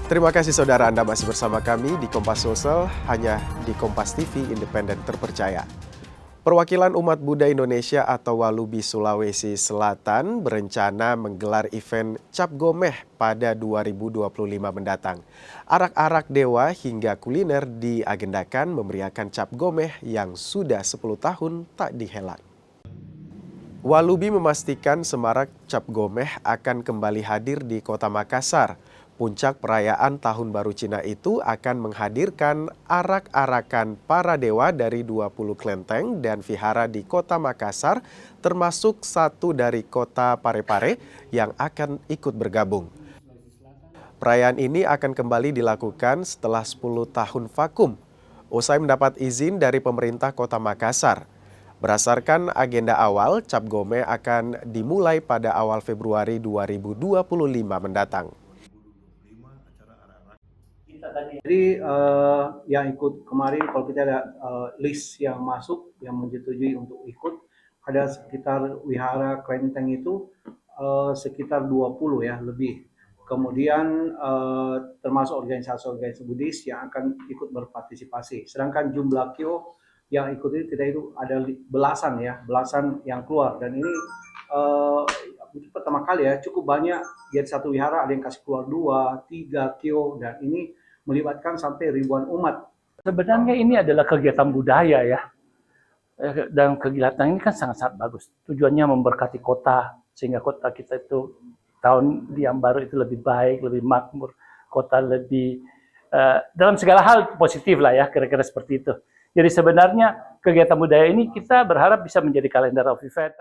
Terima kasih saudara Anda masih bersama kami di Kompas Sosial, hanya di Kompas TV independen terpercaya. Perwakilan Umat Buddha Indonesia atau Walubi Sulawesi Selatan berencana menggelar event Cap Gomeh pada 2025 mendatang. Arak-arak dewa hingga kuliner diagendakan memeriahkan Cap Gomeh yang sudah 10 tahun tak dihelat. Walubi memastikan semarak Cap Gomeh akan kembali hadir di Kota Makassar. Puncak perayaan Tahun Baru Cina itu akan menghadirkan arak-arakan para dewa dari 20 kelenteng dan vihara di Kota Makassar, termasuk satu dari Kota Parepare yang akan ikut bergabung. Perayaan ini akan kembali dilakukan setelah 10 tahun vakum, usai mendapat izin dari pemerintah Kota Makassar. Berdasarkan agenda awal, Cap Gomeh akan dimulai pada awal Februari 2025 mendatang. Jadi yang ikut kemarin, kalau kita ada list yang masuk, yang menyetujui untuk ikut, ada sekitar wihara kelenteng itu sekitar 20 ya lebih. Kemudian termasuk organisasi-organisasi Buddhis yang akan ikut berpartisipasi. Sedangkan jumlah kyo yang ikut ini tidak itu ada belasan yang keluar. Dan ini itu pertama kali ya, cukup banyak. Jadi satu wihara ada yang kasih keluar 2, 3 kyo, dan ini melibatkan sampai ribuan umat. Sebenarnya ini adalah kegiatan budaya ya, dan kegiatan ini kan sangat-sangat bagus. Tujuannya memberkati kota, sehingga kota kita itu tahun yang baru itu lebih baik, lebih makmur, kota lebih dalam segala hal positif lah ya, kira-kira seperti itu. Jadi sebenarnya kegiatan budaya ini kita berharap bisa menjadi kalender of event.